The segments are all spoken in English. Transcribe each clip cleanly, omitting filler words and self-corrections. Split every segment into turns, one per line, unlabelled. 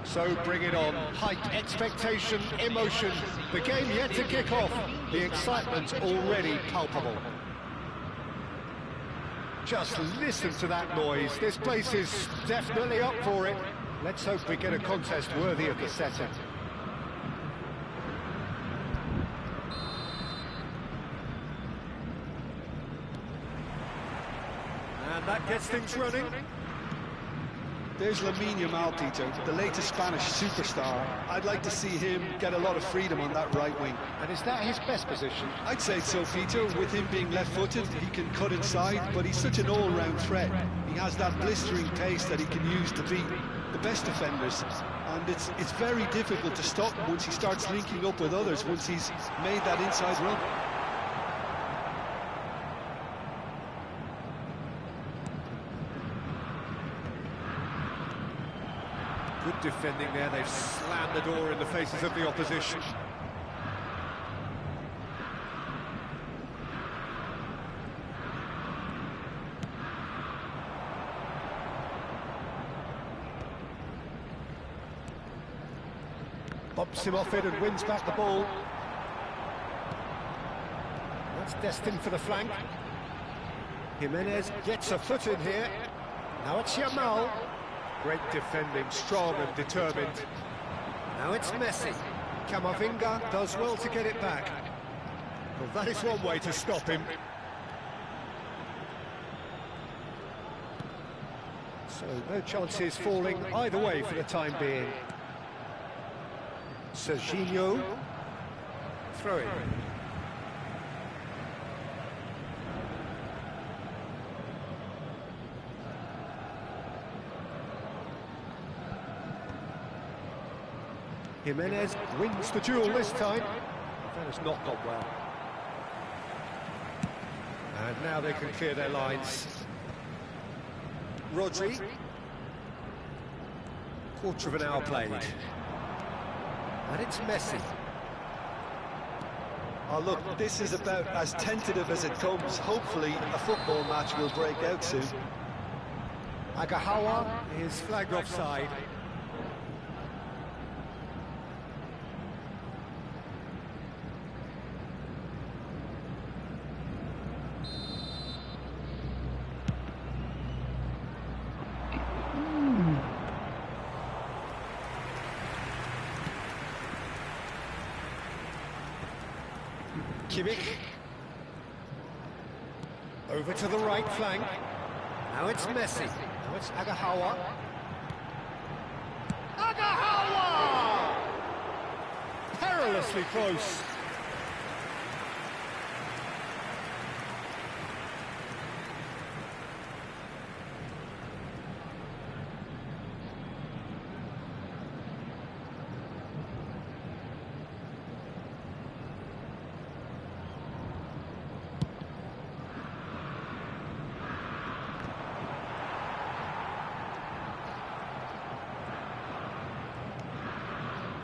So bring it on. Height, expectation, emotion. The game yet to kick off. The excitement already palpable. Just listen to that noise. This place is definitely up for it. Let's hope we get a contest worthy of the setting. And that gets things running.
There's Lamine Yamal, Peter, the latest Spanish superstar. I'd like to see him get a lot of freedom on that right wing.
And is that his best position?
I'd say so, Peter. With him being left-footed, he can cut inside, but he's such an all-round threat. He has that blistering pace that he can use to beat the best defenders. And it's very difficult to stop once he starts linking up with others, once he's made that inside run.
Good defending there, they've slammed the door in the faces of the opposition. Bumps him off it and wins back the ball. That's destined for the flank. Jimenez gets a foot in here. Now it's Yamal. Great defending, strong and determined. Now it's Messi. Camavinga does well to get it back. Well, that is one way to stop him. So no chances falling either way for the time being. Serginho. Throw it. Jimenez wins the duel this time. That has not gone well. And now they can clear their lines. Rodri. Quarter of an hour played. And it's Messi.
Oh, look, this is about as tentative as it comes. Hopefully, a football match will break out soon.
Agahawa is flagged offside. Kimmich. Over to the right flank. Now it's Messi. Now it's Agahawa. Agahawa! Perilously close.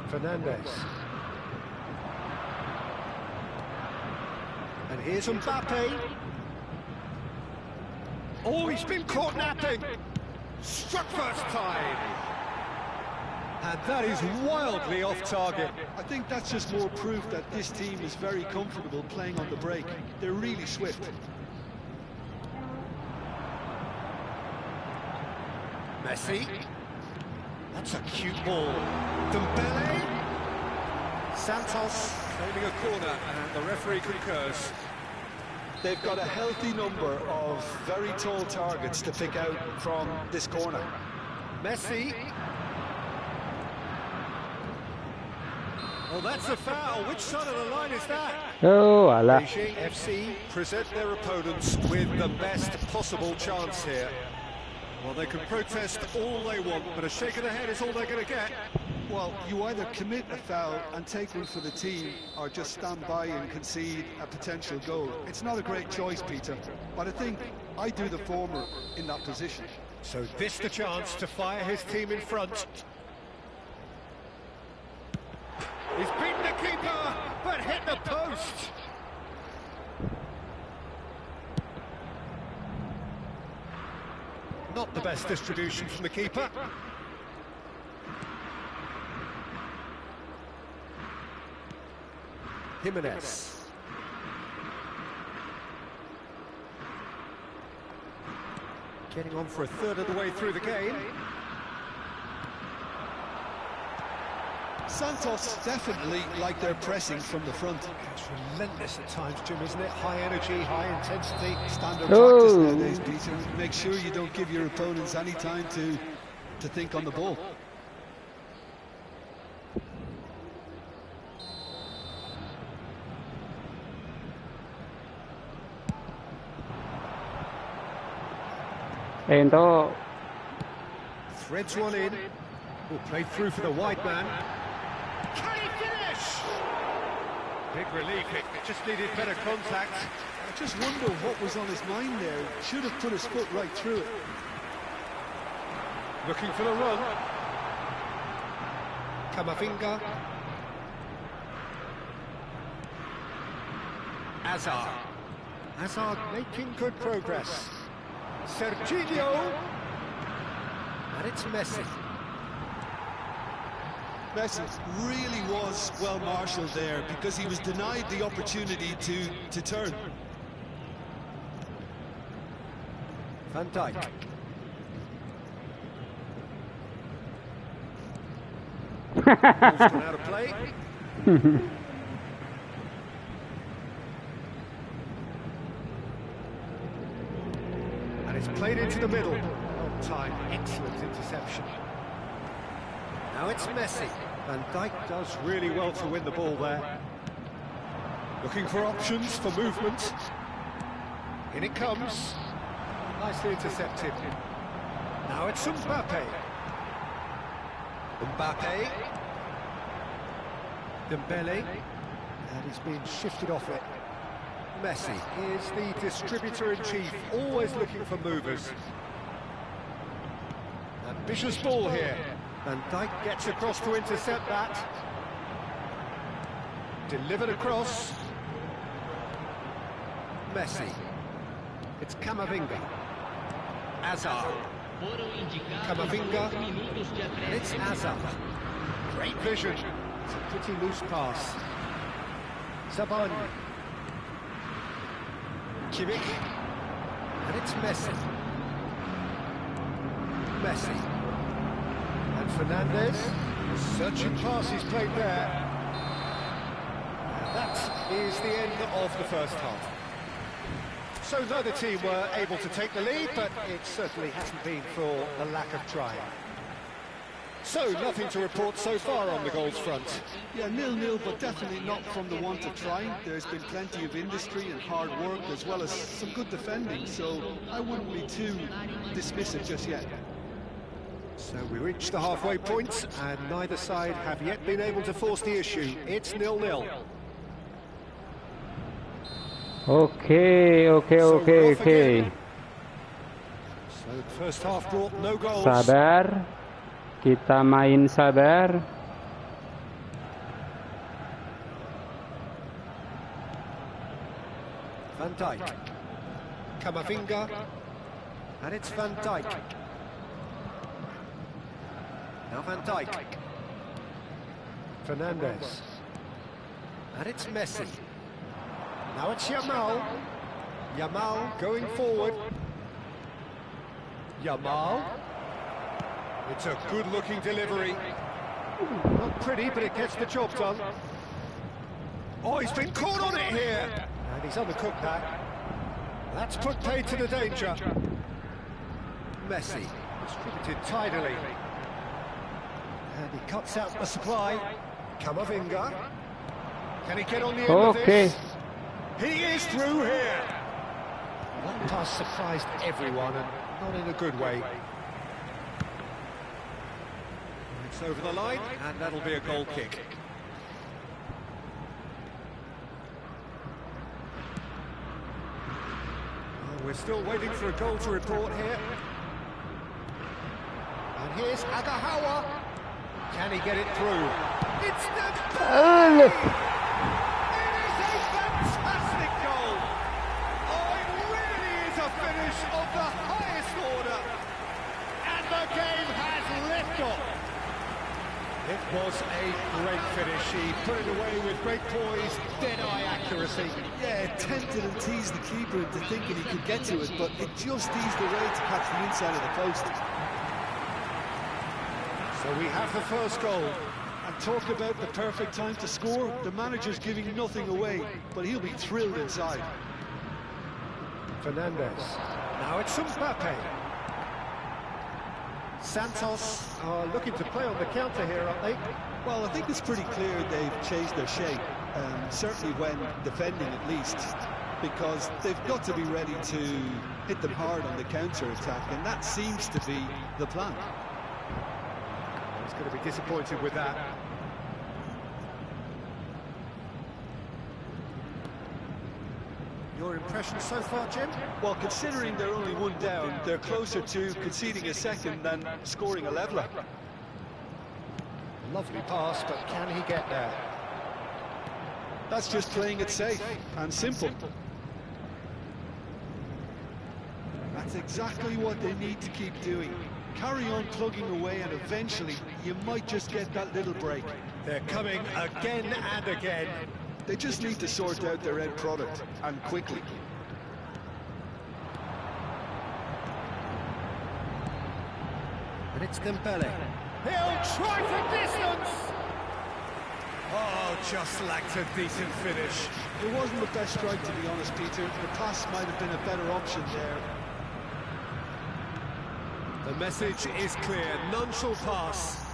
Fernandez. And here's Mbappe. Oh, he's been caught napping. Struck first time. And that is wildly off target.
I think that's just more proof that this team is very comfortable playing on the break. They're really swift.
Messi. That's a cute ball. Dembele. Santos claiming a corner, and the referee concurs.
They've got a healthy number of very tall targets to pick out from this corner.
Messi. Well, that's a foul. Which side of the line is that?
Oh, Allah.
Beijing FC present their opponents with the best possible chance here. Well, they can protest all they want, but a shake of the head is all they're going to get.
Well, you either commit a foul and take one for the team, or just stand by and concede a potential goal. It's not a great choice, Peter, but I think I do the former in that position.
So this the chance to fire his team in front. He's beaten the keeper, but hit the post. Not the best distribution from the keeper. Jimenez. Getting on for a third of the way through the game.
Santos definitely like their pressing from the front.
It's relentless at times, Jim, isn't it? High energy, high intensity.
Standard practice nowadays, Peter. Make sure you don't give your opponents any time to think on the ball.
Threads one in. Will play through for the wide man. Can he finish? Big relief. It just needed better contact.
I just wonder what was on his mind there. Should have put his foot right through it.
Looking for the run. Camavinga. Hazard. Hazard making good progress. Serginho. And it's Messi.
Messi really was well marshalled there because he was denied the opportunity to turn.
Van Dijk. Ball's gone out of play. And it's played into the middle. On time, excellent interception. Now it's Messi. Van Dijk does really well to win the ball there. Looking for options for movement. In it comes. Nicely intercepted. Now it's Mbappe. Mbappe. Dembele. And he's been shifted off it. Messi is the distributor-in-chief, always looking for movers. Ambitious ball here. Van Dijk gets across to intercept that. Delivered across. Messi. It's Camavinga. Hazard. Camavinga. And it's Hazard. Great vision. It's a pretty loose pass. Zabani. Kimmich. And it's Messi. Messi. And Fernandez. Searching pass he's played there. And that is the end of the first half. So neither team were able to take the lead, but it certainly hasn't been for the lack of trying. So nothing to report so far on the goals front.
Yeah, 0-0, but definitely not from the want of trying. There's been plenty of industry and hard work, as well as some good defending, so I wouldn't be too dismissive just yet.
So we reached the halfway point, and neither side have yet been able to force the issue. It's 0-0.
Okay.
So the first half brought no goals.
Sabar. Kita main sabar.
Van Dijk. Camavinga. And it's Van Dijk. Now Van Dijk. Fernandez. And it's Messi. Now it's Yamal. Yamal going forward. Yamal. It's a good-looking delivery. Not pretty, but it gets the job done. Oh, he's been caught on it here. And he's undercooked that. That's put paid to the danger. Messi, distributed tidily. And he cuts out the supply. Camavinga. Can he get on the end of this? He is through here. That pass surprised everyone, and not in a good way. It's over the line, and that'll be a goal kick. Well, we're still waiting for a goal to report here. And here's Agahawa. Can he get it through? It's the... of the highest order, and the game has left off. It was a great finish. He put it away with great poise, dead-eye accuracy.
Yeah, it tempted and teased the keeper into thinking he could get to it, but it just eased away to catch the inside of the post.
So we have the first goal.
And talk about the perfect time to score. The manager's giving nothing away, but he'll be thrilled inside.
Fernandez. Now it's Mbappe. Santos are looking to play on the counter here, aren't they?
Well, I think it's pretty clear they've changed their shape, certainly when defending at least, because they've got to be ready to hit them hard on the counter-attack, and that seems to be the plan.
He's going to be disappointed with that. Your impression so far, Jim?
Well, considering they're only one down, they're closer to conceding a second than scoring a leveller.
Lovely pass, but can he get there?
That's just playing it safe and simple. That's exactly what they need to keep doing. Carry on plugging away, and eventually you might just get that little break.
They're coming again and again.
They just need to sort out their end product, and quickly.
And it's Dembele. He'll try for distance! Oh, just lacked a decent finish.
It wasn't the best strike, to be honest, Peter. The pass might have been a better option there.
The message is clear, none shall pass.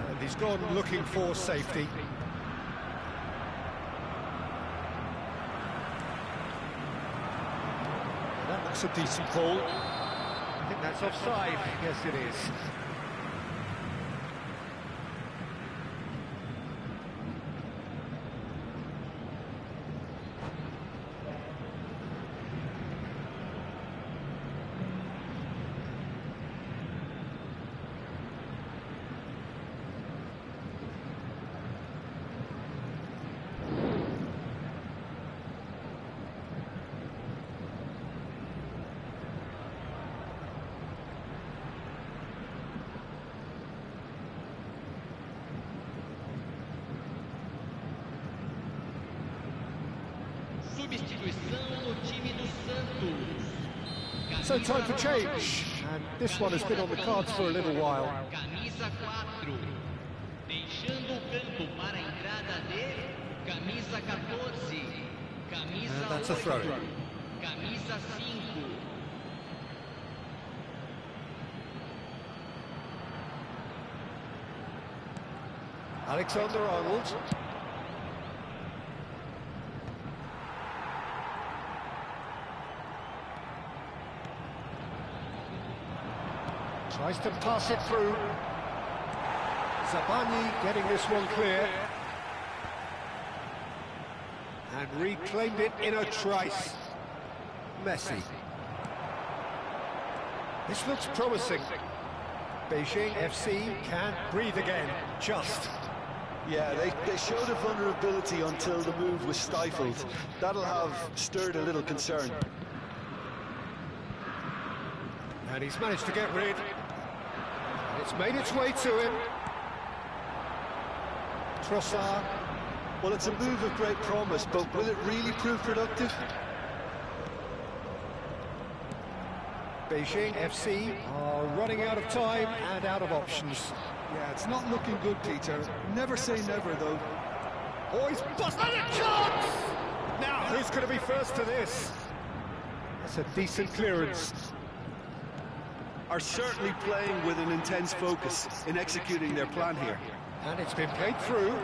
And he's gone looking for safety. That looks a decent ball. I think that's offside. Yes, it is. So time for change, and this one has been on the cards for a little while.
Camisa 4, deixando o campo para a entrada de camisa 14, camisa
And that's a throw.
8, camisa 5.
Alexander-Arnold. Tries to pass it through. Zabani getting this one clear. And reclaimed it in a trice. Messi. This looks promising. Beijing FC can't breathe again, just.
Yeah, they showed a vulnerability until the move was stifled. That'll have stirred a little concern.
And he's managed to get rid. And it's made its way to him. Trossard.
Well, it's a move of great promise, but will it really prove productive?
Beijing FC are running out of time and out of options.
Yeah, it's not looking good, Peter. Never say never, though.
Oh, he's busted a chance! Now, who's going to be first to this? That's a decent clearance.
Are certainly playing with an intense focus in executing their plan here.
And it's been played through.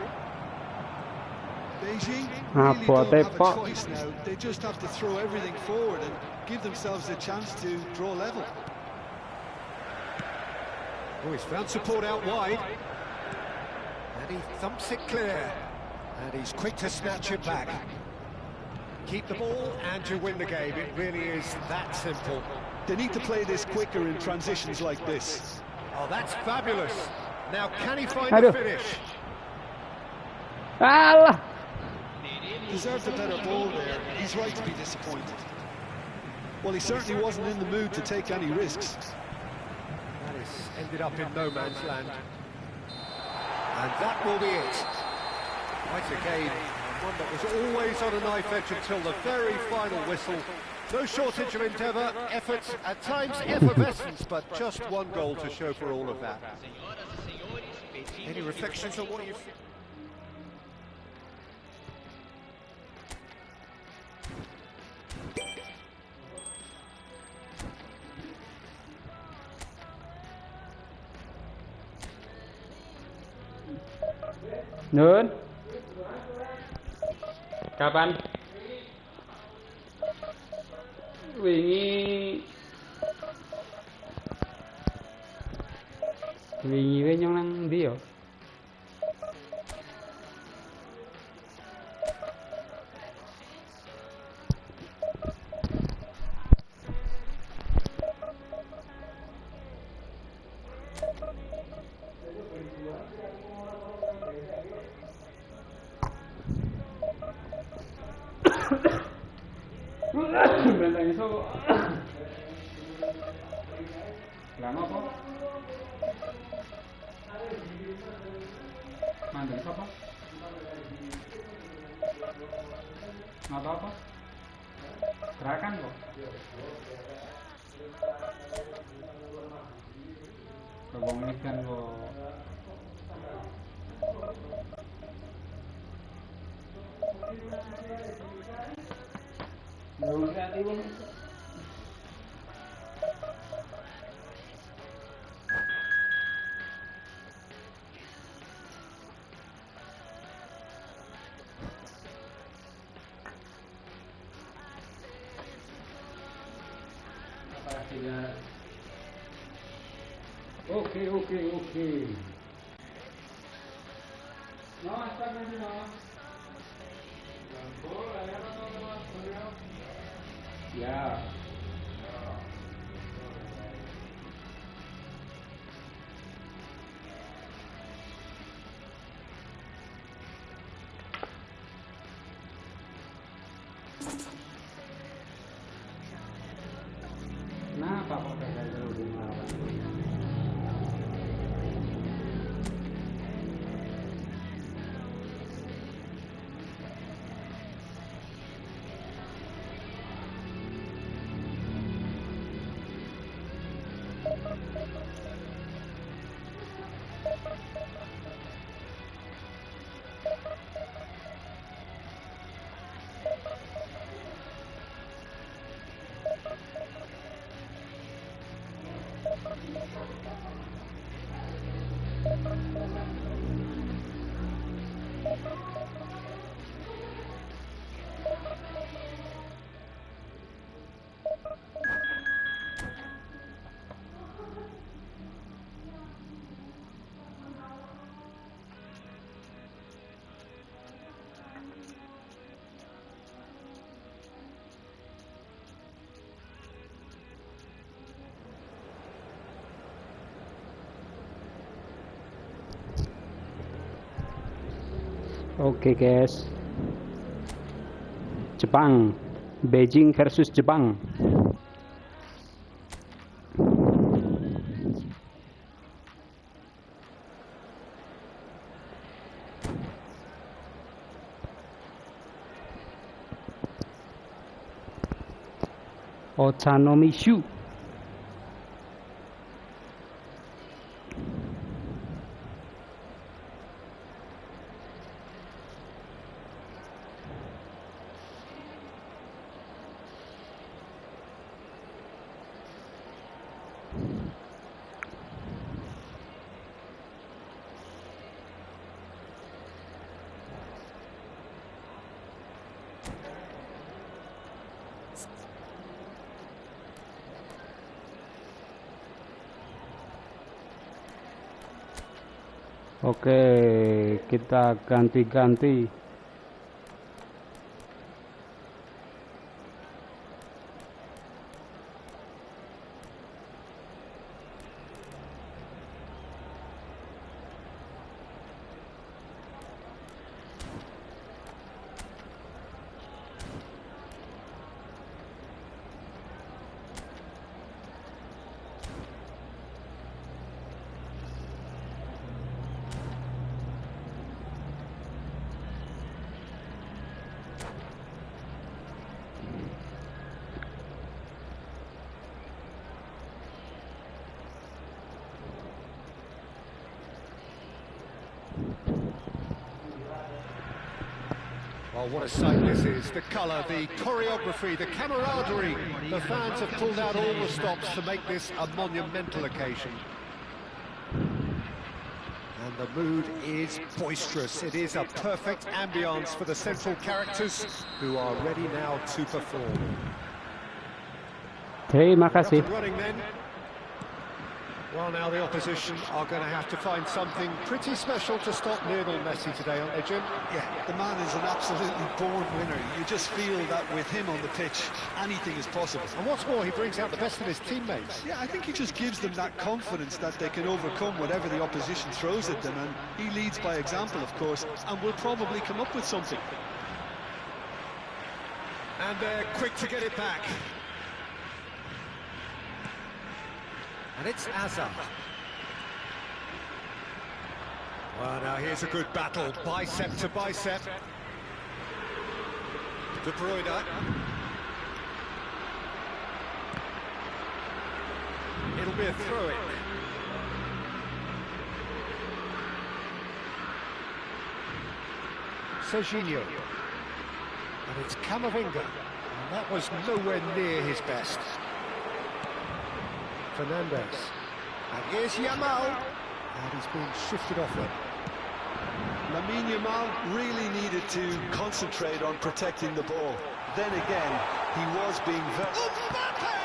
Beijing
Ah,
really
poor
don't have a
Depay.
choice now. They just have to throw everything forward and give themselves a chance to draw level.
Oh, he's found support out wide. And he thumps it clear. And he's quick to snatch it back. Keep the ball and you win the game. It really is that simple.
They need to play this quicker in transitions like this.
Oh, that's fabulous. Now, can he find
Aduh.
the finish?
Alah!
Deserved a better ball there. He's right to be disappointed. Well, he certainly wasn't in the mood to take any risks.
That has ended up in no man's land. And that will be it. Quite a game, and one that was always on a knife edge until the very final whistle. No shortage of endeavour, effort, at times effervescence, but just one goal to show for all of that. Any reflections on what you've...
Nun. Kapan? Wingi we nyong nang ndi yo? Bentang iso. Lama kok? Mandang siapa? Nggak apa-apa. Gerakan kok. Kebong ikan kok. Belum kreatif. Oke. No, está bien, no. Ya. Kenapa kok kayak dulu di Malabar? Oke guys, Jepang, Beijing versus Jepang. Ochanomizu. Oke, kita ganti-ganti.
Oh, what a sight this is. The colour, the choreography, the camaraderie. The fans have pulled out all the stops to make this a monumental occasion. And the mood is boisterous. It is a perfect ambience for the central characters who are ready now to perform.
Terima kasih.
Up and running then. Well, now the opposition are going to have to find something pretty special to stop Lionel Messi today, aren't they, Jim?
Yeah, the man is an absolutely born winner. You just feel that with him on the pitch, anything is possible.
And what's more, he brings out the best of his teammates.
Yeah, I think he just gives them that confidence that they can overcome whatever the opposition throws at them, and he leads by example, of course, and will probably come up with something.
And they're quick to get it back. And it's Hazard. Well, now here's a good battle, bicep to bicep. De Bruyne. It'll be a throw-in. Serginho. And it's Camavinga. And that was nowhere near his best. Fernandez. And here's Yamal. And he's been shifted off it.
Lamine Yamal really needed to concentrate on protecting the ball. Then again, he was being very...
Mbappe!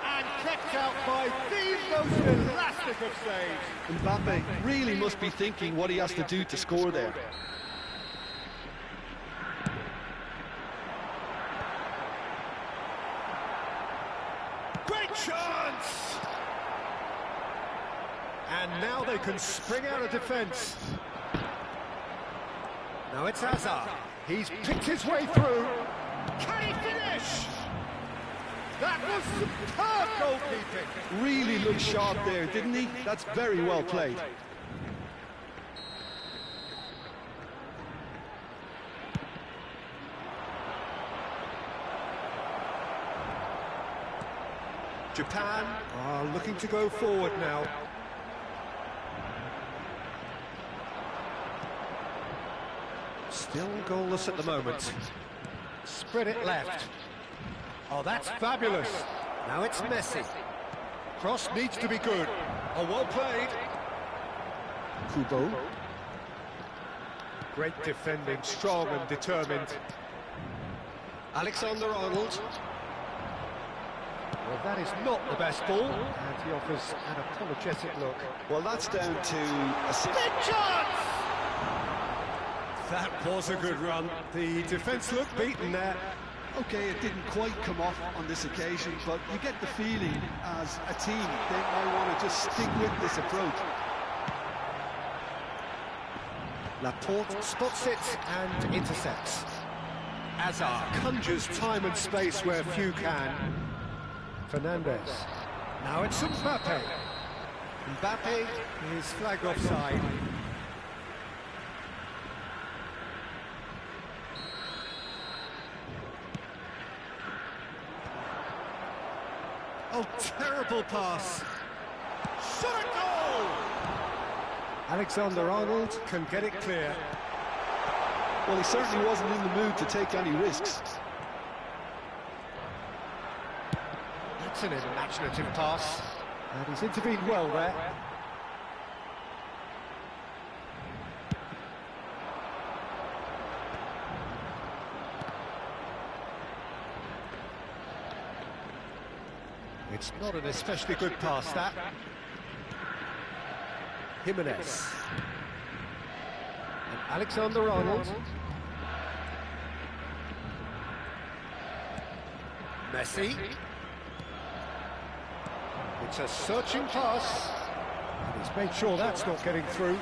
And kept out by the most elastic of saves.
Mbappe really must be thinking what he has to do to score there.
Great chance! And now they can spring out of defence. Now it's Hazard. He's picked his way through. Can he finish? That was superb goalkeeping.
Really looked sharp there, didn't he? That's very well played.
Japan are looking to go forward now. Still goalless at the moment. Spread it left. Oh, that's fabulous. Now it's Messi. Cross needs to be good. Oh, well played. Kubo. Great defending, strong and determined. Alexander-Arnold. Well, that is not the best ball, and he offers an apologetic look.
Well, that's down to a...
Big chance! That was a good run. The defence looked beaten there.
Okay, it didn't quite come off on this occasion, but you get the feeling as a team they might want to just stick with this approach.
Laporte spots it and intercepts. Hazard conjures time and space where few can. Fernandez. Now it's Mbappe. Mbappe is flagged offside. Oh, terrible pass. Shot a goal! Alexander-Arnold can get it clear.
Well, he certainly wasn't in the mood to take any risks.
That's an imaginative pass. And he's intervened well there. It's not an especially good pass, that. Jimenez. And Alexander-Arnold. Messi. It's a searching pass. And he's made sure that's not getting through.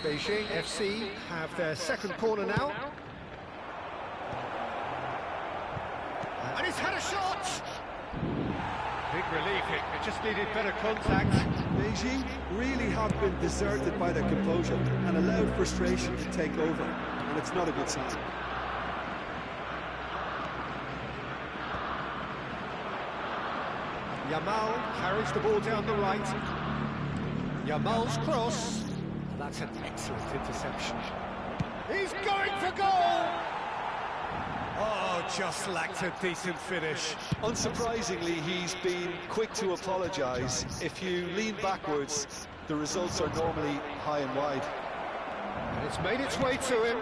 Beijing FC have their second corner now. And he's had a shot! Big relief, it just needed better contact.
Beijing really have been deserted by their composure and allowed frustration to take over, and it's not a good sign.
Yamal carries the ball down the right. Yamal's cross. That's an excellent interception. He's going for goal! Oh, just lacked a decent finish.
Unsurprisingly, he's been quick to apologise. If you lean backwards, the results are normally high and wide.
And it's made its way to him.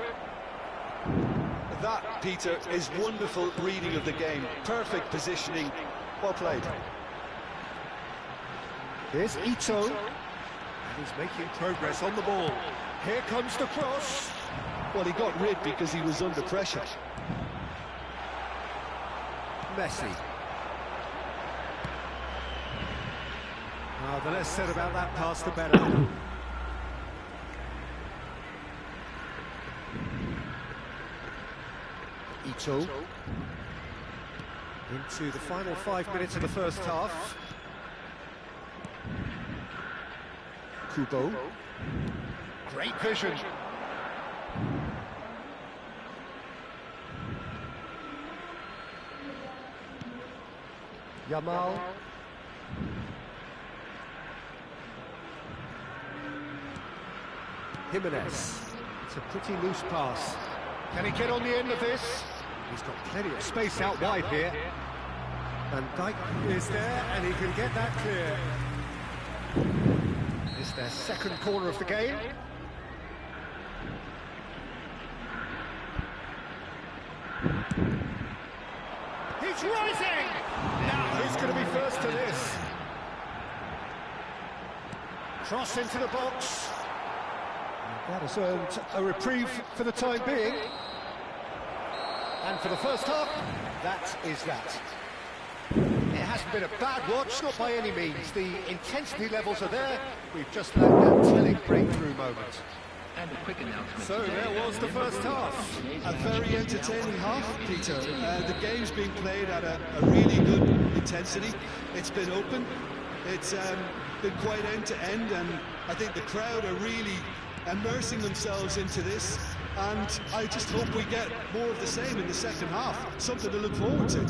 That, Peter, is wonderful reading of the game. Perfect positioning. Well played.
Here's Ito. And he's making progress on the ball. Here comes the cross.
Well, he got rid because he was under pressure.
Messi. The less said about that pass, the better. Ito. Into the final 5 minutes of the first half. Kubo. Great vision. Yamal. Jimenez. It's a pretty loose pass. Can he get on the end of this? He's got plenty of space out wide here. Van Dijk is there, and he can get that clear. It's their second corner of the game. He's rising! Now, who's going to be first to this? Cross into the box. That has earned a reprieve for the time being. And for the first half, that is that. It hasn't been a bad watch, not by any means. The intensity levels are there. We've just had that telling breakthrough moment.
And a quick announcement.
So there was the first half.
A very entertaining half, Peter. The game's been played at a really good intensity. It's been open. It's been quite end-to-end, and I think the crowd are really immersing themselves into this, and I just hope we get more of the same in the second half. Something to look forward to.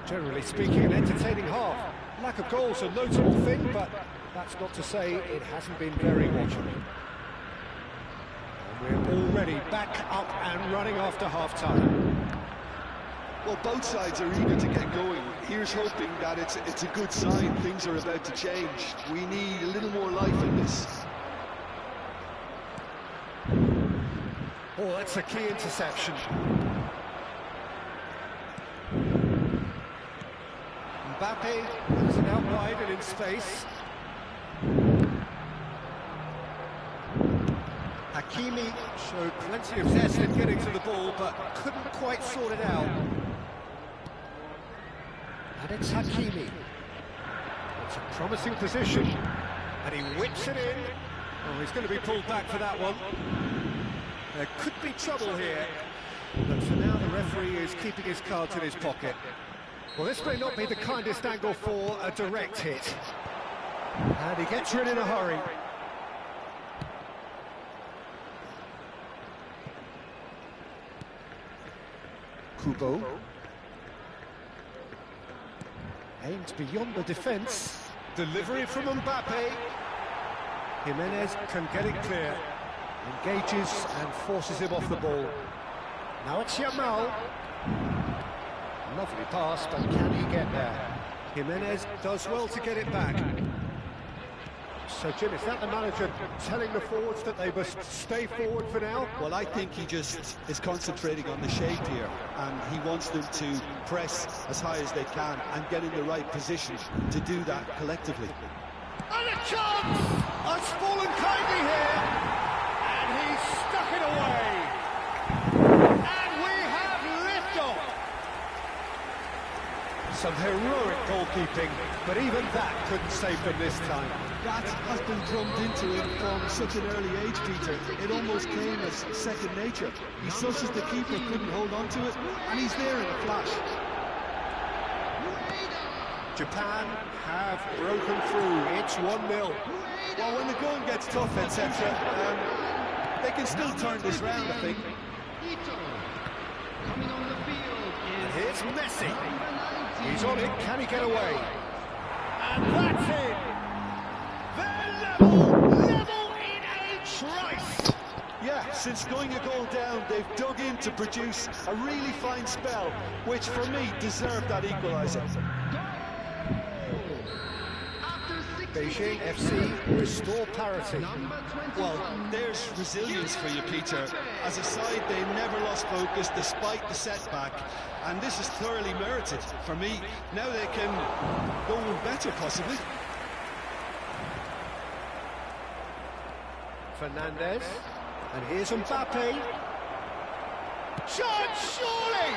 Generally speaking, an entertaining half. Lack of goals a notable thing, but that's not to say it hasn't been very watchable. And we're already back up and running after half-time.
Well, both sides are eager to get going. Here's hoping that it's a good sign. Things are about to change. We need a little more life in this.
Oh, that's a key interception. Mbappe has it out wide and in space. Hakimi showed plenty of zest in getting to the ball, but couldn't quite sort it out. And it's Hakimi. It's a promising position, and he whips it in. Oh, he's going to be pulled back for that one. There could be trouble here, but for now the referee is keeping his cards in his pocket. Well, this may not be the kindest angle for a direct hit. And he gets rid in a hurry. Kubo. Aimed beyond the defence. Delivery from Mbappe. Jimenez can get it clear. Engages and forces him off the ball. Now it's Yamal. Lovely pass, but can he get there? Jimenez does well to get it back. So, Jim, is that the manager telling the forwards that they must stay forward for now?
Well, I think he just is concentrating on the shape here, and he wants them to press as high as they can and get in the right position to do that collectively.
And a chance! Has fallen kindly here, and he's stuck it away. And we have liftoff. Some heroic goalkeeping, but even that couldn't save them this time.
That has been drummed into him from such an early age, Peter. It almost came as second nature. He susses the keeper, couldn't hold on to it, and he's there in a flash.
Japan have broken through. It's 1-0.
Well, when the going gets tough, etc., they can still turn this round, I think.
Coming on the field
And here's Messi. He's on it, can he get away? And that's it! They're level in a trice!
Yeah, since going a goal down, they've dug in to produce a really fine spell, which for me deserved that equaliser.
Beijing FC restore parity.
Well, there's resilience for you, Peter. As a side, they never lost focus despite the setback, and this is thoroughly merited. For me, now they can go on better, possibly.
Fernandez, and here's Mbappe. Shot, surely!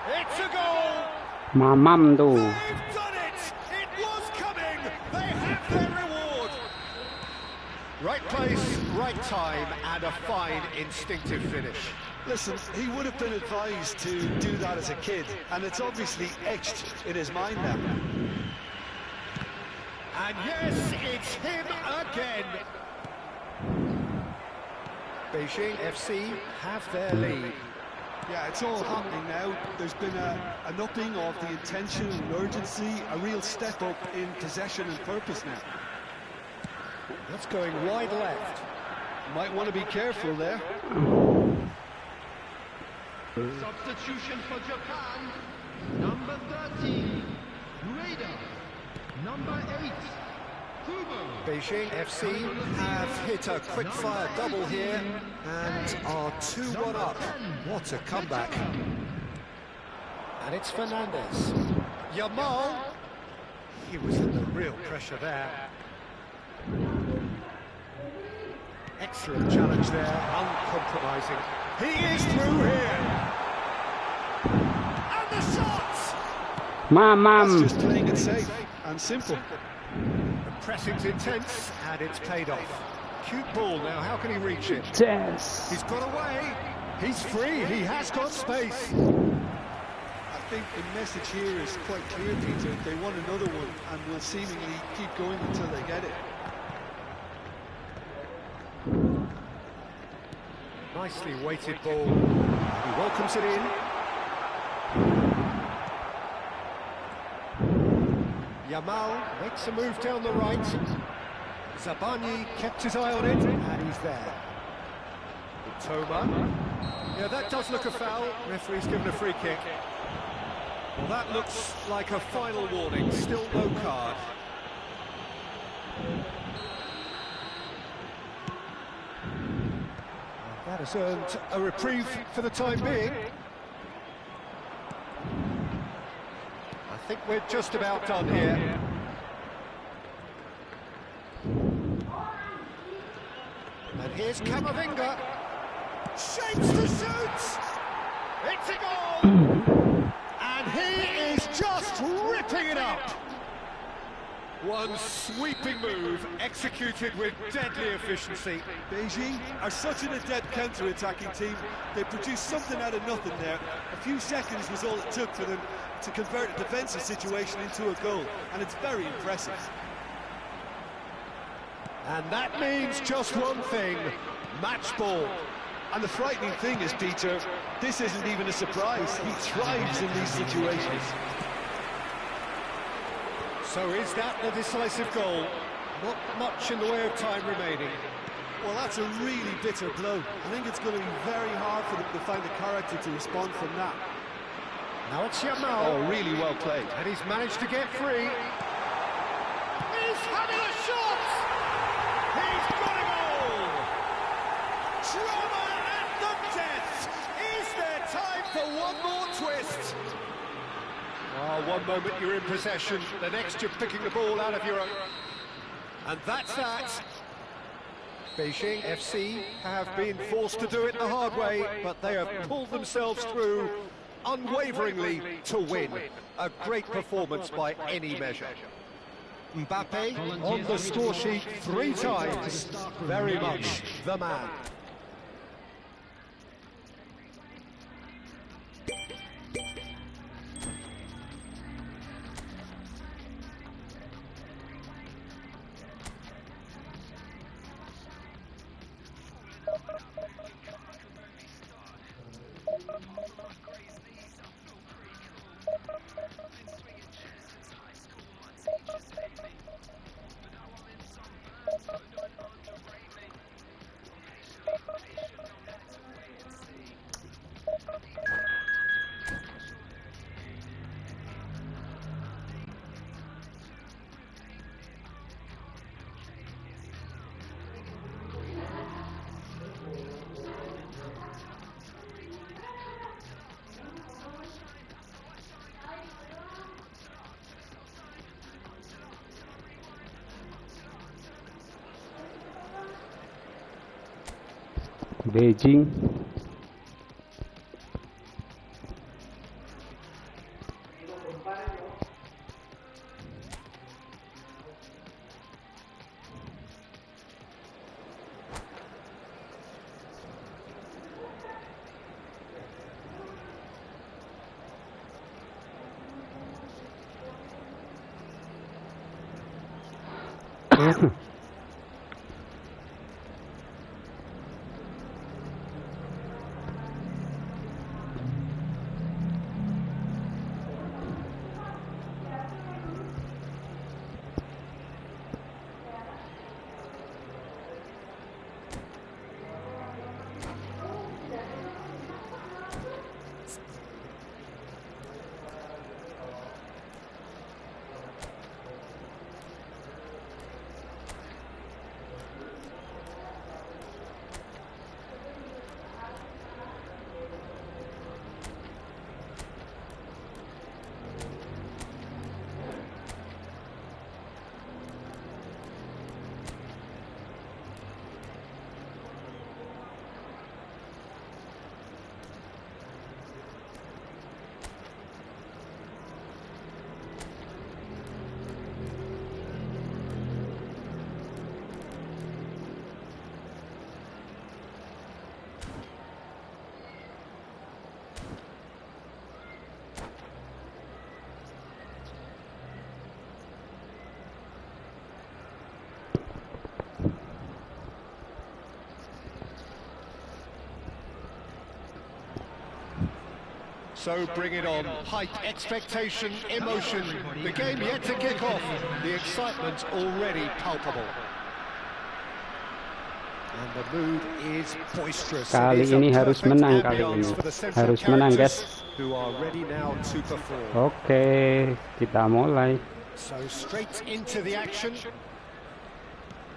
It's a goal!
Mamam tu.
They've done it! It was coming! They have their reward! Right place, right time, and a fine instinctive finish.
Listen, he would have been advised to do that as a kid, and it's obviously etched in his mind now.
And yes, it's him again! Beijing FC have their lead.
Yeah, it's all happening now. There's been an upping of the intention and urgency, a real step up in possession and purpose now.
That's going wide left.
Might want to be careful there.
Substitution for Japan, number 13, Ueda, number 8, Kubo.
Beijing FC have hit a quick-fire double here and are 2-1 up. What a comeback. And it's Fernandez. Yamal. He was under real pressure there. Excellent challenge there, uncompromising. He is through here. And the shots!
Mamam.
That's just playing it safe and simple.
The pressing's intense, and it's paid off. Cute ball now, how can he reach it?
Yes.
He's got away. He's free, he has got space.
I think the message here is quite clear, Peter. They want another one and will seemingly keep going until they get it.
Nicely weighted ball. He welcomes it in. Yamal makes a move down the right. Zabani kept his eye on it, and he's there. Toma. Yeah, that does look a foul. Referee's given a free kick. Well, that looks like a final warning. Still no card. That has earned a reprieve for the time being. I think we're just about done here. And here's Camavinga. Shapes to shoot! It's a goal! And he is just ripping it up! One sweeping move, executed with deadly efficiency.
Beijing are such an adept counter-attacking team. They produced something out of nothing there. A few seconds was all it took for them to convert a defensive situation into a goal, and it's very impressive.
And that means just one thing, match ball.
And the frightening thing is, Peter, this isn't even a surprise. He thrives in these situations.
So is that the decisive goal? Not much in the way of time remaining.
Well, that's a really bitter blow. I think it's going to be very hard for them to find the character to respond from that.
Now it's Yamal.
Oh, really well played.
And he's managed to get free. He's having a shot! He's got a goal! Drama at the death! Is there time for one more twist? Oh, one moment you're in possession, the next you're picking the ball out of your own. And that's that. Beijing FC have been forced to do it the hard way, but they have pulled themselves through unwaveringly to win. A great performance by any measure. Mbappe on the score sheet 3 times. Very much the man.
Beijing.
So bring it on. Hype, expectation, emotion. The game yet to kick off. The excitement already palpable. And the mood is boisterous.
Kali ini harus menang kali ini. Harus menang, guys.
Who are ready now to perform.
Oke, kita mulai.
So straight into the action.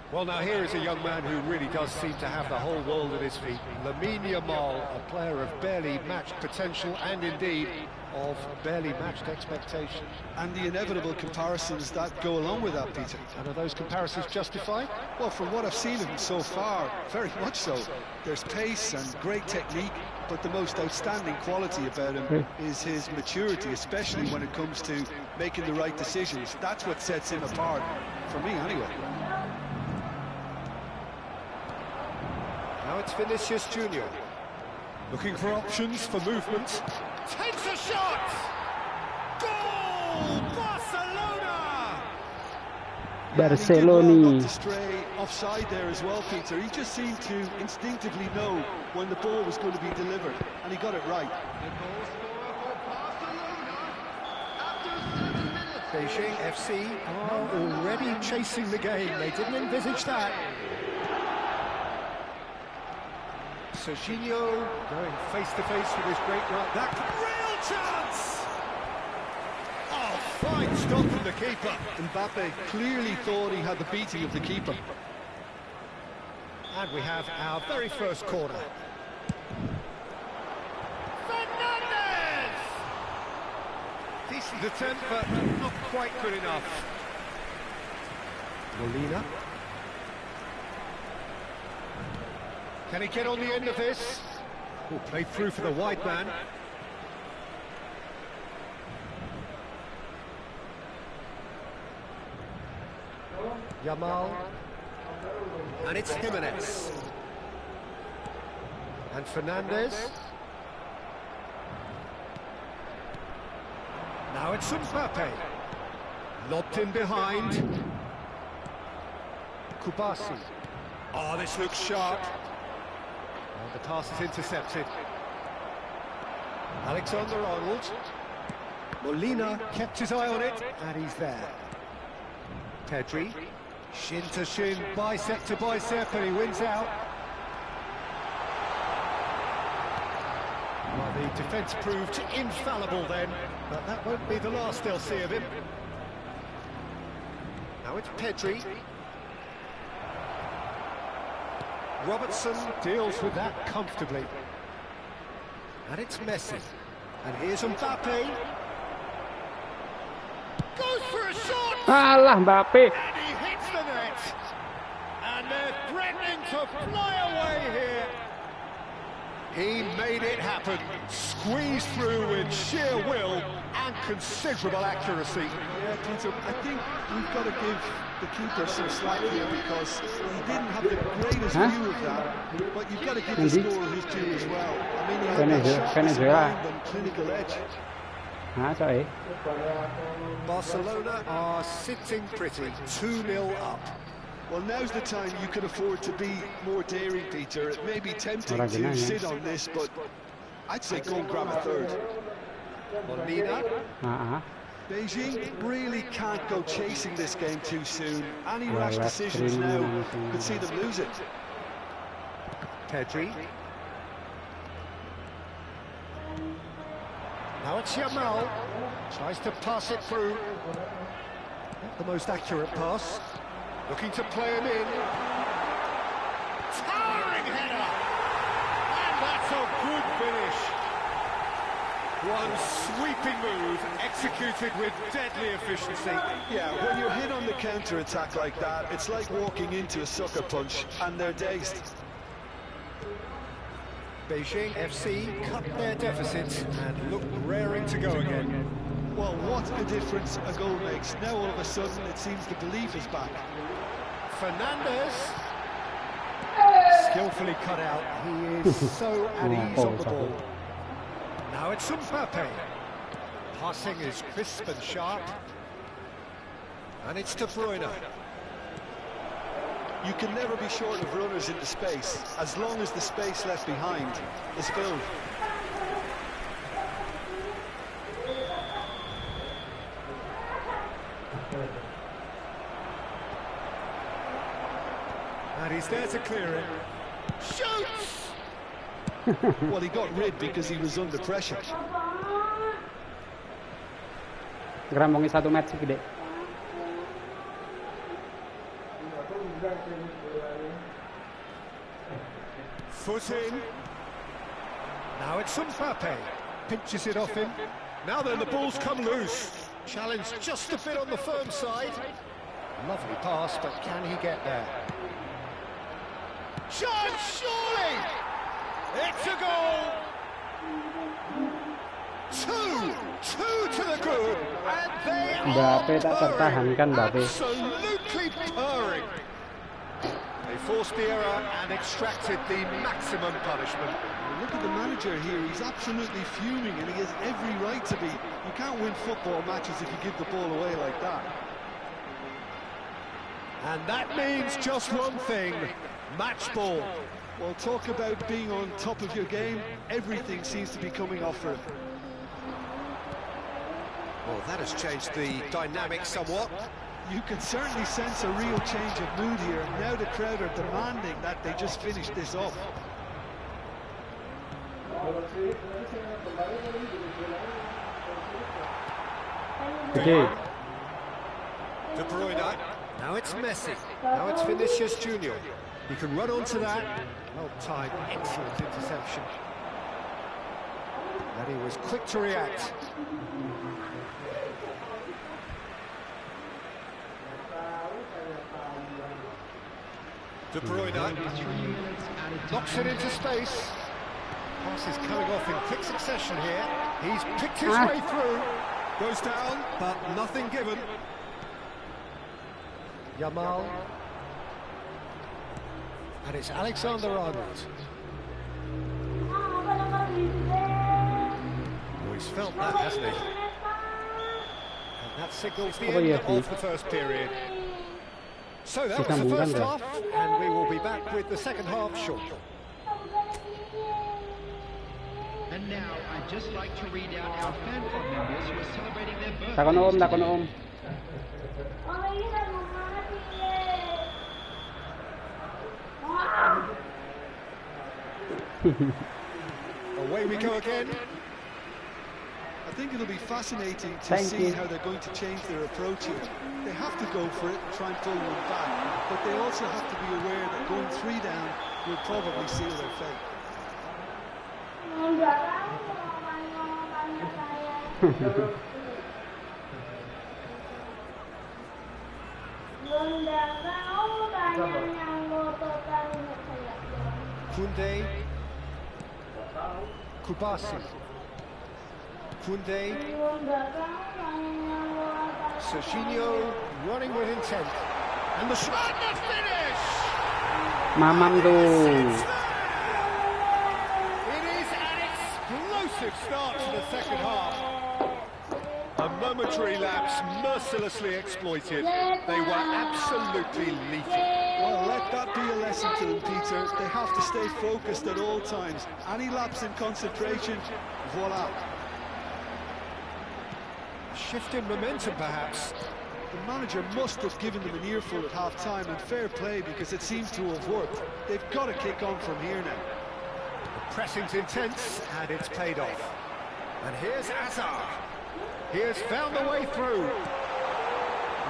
Well, now here is a young man who really does seem to have the whole world at his feet. Lamine Yamal, a player of barely matched potential and indeed of barely matched expectation.
And the inevitable comparisons that go along with that, Peter.
And are those comparisons justified?
Well, from what I've seen of him so far, very much so. There's pace and great technique, but the most outstanding quality about him is his maturity, especially when it comes to making the right decisions. That's what sets him apart, for me anyway.
Now it's Vinicius Junior, looking for options for movement. Takes a shot! Goal! Barcelona!
Barcelona.
He did well not to stray offside there as well, Peter. He just seemed to instinctively know when the ball was going to be delivered, and he got it right.
The goal scorer for Barcelona after 7 minutes.
Beijing FC are already chasing the game. They didn't envisage that. Serginho going face-to-face with his great right back. Real chance! Oh, fine stop from the keeper.
Mbappe clearly thought he had the beating of the keeper.
And we have our very first corner. Fernandez! Decent attempt, but not quite good enough. Molina. Can he get on the end of this? Oh, played through for the wide man. Yamal. And it's Jimenez. And Fernandez. Now it's Mbappe. Lobbed in behind. Kubasi. Oh, this looks sharp. And the pass is intercepted. Alexander-Arnold. Molina kept his eye on it, and he's there. Pedri. Shin to shin, bicep to bicep, and he wins out. Well, the defence proved infallible then, but that won't be the last they'll see of him. Now it's Pedri. Robertson deals with that comfortably. And it's Messi. And here's Mbappe. Goes for a shot!
Alah, Mbappe.
And he hits the net. And they're threatening to fly away here. He made it happen, squeezed through with sheer will and considerable accuracy.
Yeah, Peter, I think we've got to give the keeper some slack here because he didn't have the greatest view of that, but you've got to give the scorer his due as well. I mean, he had that sharpness of mind and clinical edge.
Sorry.
Barcelona are sitting pretty, 2-0 up.
Well, now's the time you can afford to be more daring, Peter. It may be tempting to sit on this, but I'd say go and grab a third.
Molina.
Beijing really can't go chasing this game too soon. Any rash decisions now could see them lose it.
Pedri. Now it's Yamal. Tries to pass it through. Not the most accurate pass. Looking to play him in. Towering header! And that's a good finish. One sweeping move, executed with deadly efficiency.
Yeah, when you're hit on the counter-attack like that, it's like walking into a sucker punch, and they're dazed.
Beijing FC cut their deficit and look raring to go again.
Well, what a difference a goal makes. Now all of a sudden it seems the belief is back.
Fernandez, skillfully cut out. He is so at ease on the ball. Now it's Mbappe. Passing is crisp and sharp. And it's De Bruyne.
You can never be short of runners into space, as long as the space left behind is filled.
And he's there to clear it. Shoots!
Well, he got rid because he was under pressure.
Geramongin 1 meter sih gede.
Foot in. Now it's Mbappe. Pinches it off him. Now then, the ball's come loose. Challenge just a bit on the firm side. Lovely pass, but can he get there? Chance, surely! It's a goal! 2 to the good, and they
Mbappe tak tertahankan, Mbappe.
absolutely purring. They forced the error and extracted the maximum punishment.
Look at the manager here, he's absolutely fuming and he has every right to be. You can't win football matches if you give the ball away like that.
And that means just one thing, match ball.
Well, talk about being on top of your game, everything seems to be coming off for him.
Well, that has changed the dynamic somewhat.
You can certainly sense a real change of mood here. Now the crowd are demanding that they just finish this off.
Okay.
De Bruyne. Now it's Messi. Now it's Vinicius Junior. He can run onto that. Well-timed, excellent interception. And he was quick to react. De Bruyne knocks it into space. Pass is coming off in quick succession here. He's picked his way through. Goes down, but nothing given. Yamal. And it's Alexander-Arnold. Oh, he's felt that, hasn't he? And that signals the end of the first period. So that was the first half, and we will be back with the second half shortly.
And now I'd just like to read out our fan club members who are celebrating their birthdays.
Takon om.
Away we go again.
I think it'll be fascinating to see how they're going to change their approach here. They have to go for it and try and pull one back, but they also have to be aware that going 3 down will probably seal their fate.
Koundé. Kubasi. Kunde. Serginho running with intent. And the shot, the finish!
Mamam tuh.
It is an explosive start to the second half. A momentary lapse mercilessly exploited. They were absolutely lethal.
Well, let that be a lesson to them, Peter. They have to stay focused at all times. Any lapse in concentration, voila.
Shift in momentum, perhaps.
The manager must have given them an earful at half-time, and fair play, because it seems to have worked. They've got to kick on from here now.
The pressing's intense, and it's paid off. And here's Hazard. He has found the way through.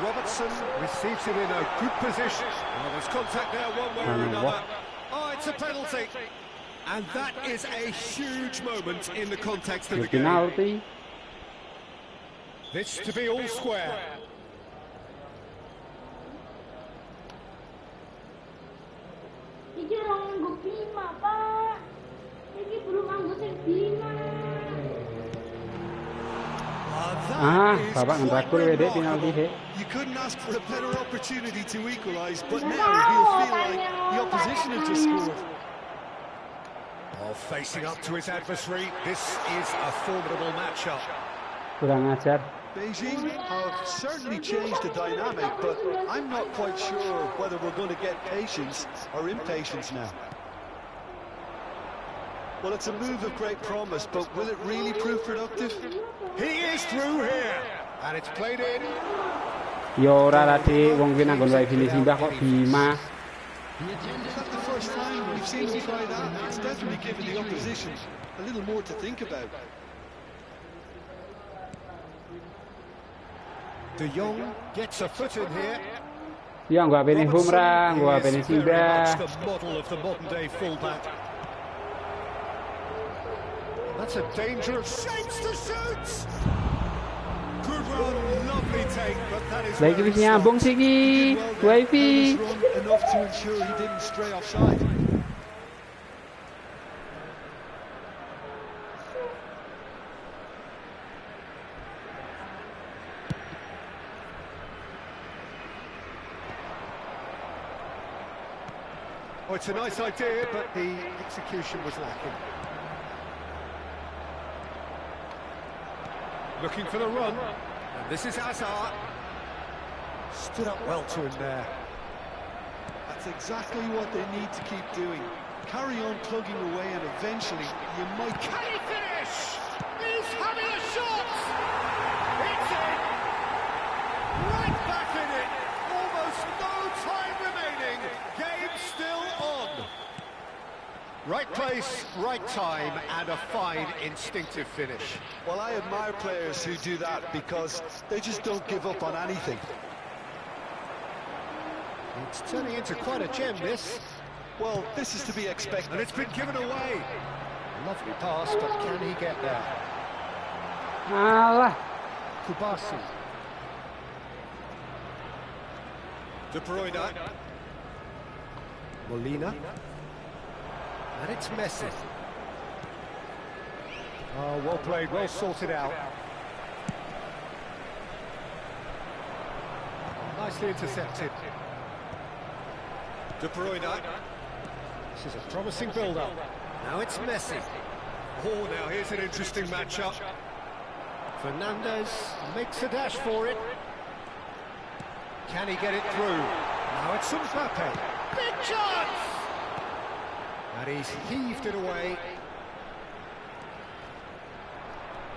Robertson receives it in a good position. Well, there's contact there one way or another. Oh, it's a penalty. And that is a huge moment in the context of the game.
Penalti.
This to be all square.
Iki orang anggo 5, Pak. Iki belum anggo sing 5.
Bapak ngerakul ya dek penalti dek.
You couldn't ask for a better opportunity to equalise, but now he'll feel like the opposition have just scored.
Oh, facing up to his adversary, this is a formidable matchup.
Kurang ajar.
Beijing have certainly changed the dynamic, but I'm not quite sure whether we're going to get patience or impatience now. Well, it's a move of great promise, but will it really prove productive?
He is through here, and it's played in.
Yo ora tadi wong ki nanggon wae finishing mbah kok Bima.
Is that the first time we've seen him try that? It's definitely given the opposition a little more to think about.
De Jong gets a foot in here.
Yo gua bene Humra, gua bene
Robertson is very
Sibra.
much the model of the modern-day fullback. That's a dangerous chance to shoot. Good run, lovely take, but that is
Lagi wis nyambung sih ki. Wifi.
Enough to ensure he didn't stray offside.
Oh, it's a nice idea, but the execution was lacking. Looking for the run, and this is Hazard. Stood up well to him there.
That's exactly what they need to keep doing. Carry on plugging away, and eventually you might...
Can he finish? He's having a shot! It's in! Right back in it! Almost no time remaining. Game still on. Right place, right time, and a fine instinctive finish.
Well, I admire players who do that because they just don't give up on anything.
It's turning into quite a gem, this.
Well, this is to be expected.
And it's been given away. Lovely pass, but can he get there?
Alah.
Kubasi. De Bruyne. Molina. And it's Messi. Oh, well played, well sorted out. Nicely intercepted. De Bruyne. This is a promising build-up. Now it's Messi. Oh, now here's an interesting matchup. Fernandes makes a dash for it. Can he get it through? Now it's Mbappe. Big chance! And he's heaved it away.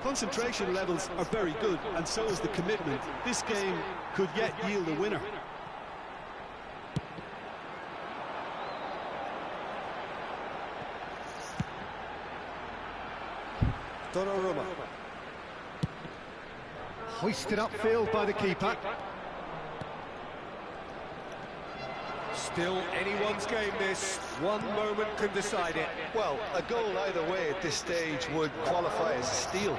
Concentration levels are very good, and so is the commitment. This game could yet yield a winner.
Donnarumma. Hoisted upfield by the keeper. Still anyone's game, this. One moment can decide it.
Well, a goal either way at this stage would qualify as a steal.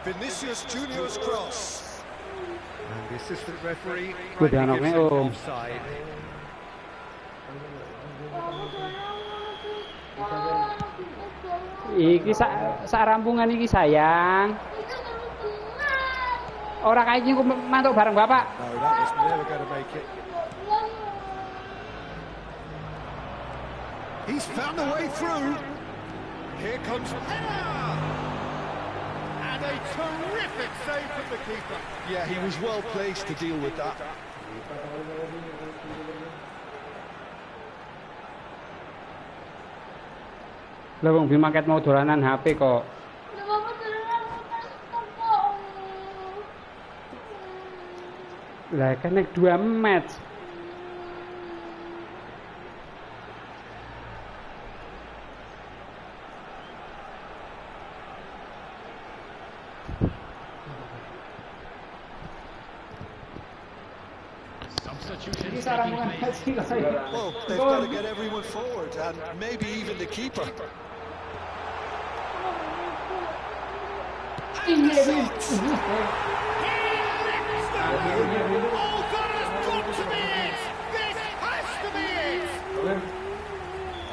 Vinicius Junior's cross. And the assistant referee
Good
gives
enough,
it
oh.
offside.
Iki sak rampungan iki sayang.
Itu baru tenang.
Ora kayak iki mantuk bareng Bapak.
No, that was never going to make it. He's found a way through. Here comes Heller! And a terrific save from the keeper.
Yeah, he was well placed to deal with that.
Lah wong Bima ket mau dolanan HP kok.
Udah bapak tenang, bapak stop kok.
Lah kan nek 2 match. Iki sak rampungan match iki kok sayang.
Well, they've got to get everyone forward, and maybe even the keeper.
Iya, Bim.
Oh, that has got to be it! This has to be it!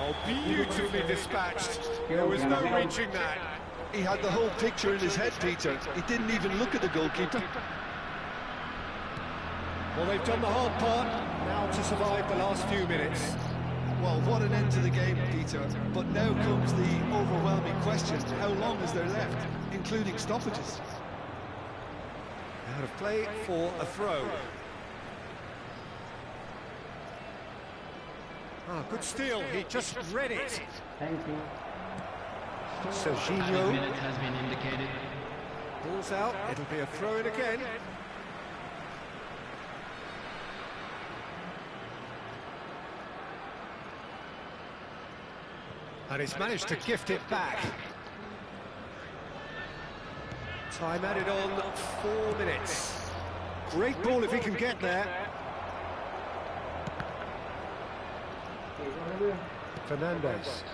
Oh, beautifully dispatched. There was no reaching that.
He had the whole picture in his head, Peter. He didn't even look at the goalkeeper.
Well, they've done the hard part. Now to survive the last few minutes.
Well, what an end to the game, Peter. But now comes the overwhelming question. How long is there left, including stoppages?
Out of play for a throw. Ah, good steal. He just read it.
Thank you.
Serginho.
Minute has been indicated.
Ball's out. It'll be a throw in again. And he's managed to gift it back. Time added on 4 minutes. Great ball if he can get there. Fernandes.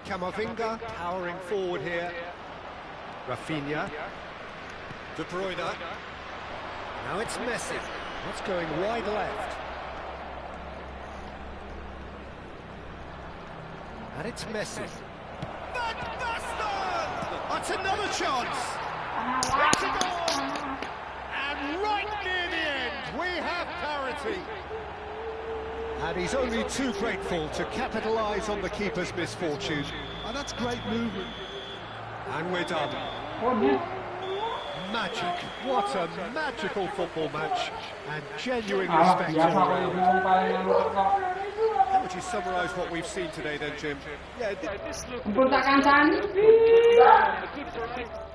Camavinga powering forward here. Rafinha. De Bruyne. Now it's Messi. That's going wide left. And it's Messi. Van Basten! That's another chance! It's a goal! And right near the end, we have parity. And he's only too grateful to capitalise on the keeper's misfortune.
And that's great movement.
And we're done. Magic. What a magical football match. And genuine respect
Biasa
all
kok
round.
bingung paling anu kok.
How would you summarise what we've seen today then, Jim?
Yeah, this looked
Empun tak kancani.
good for right.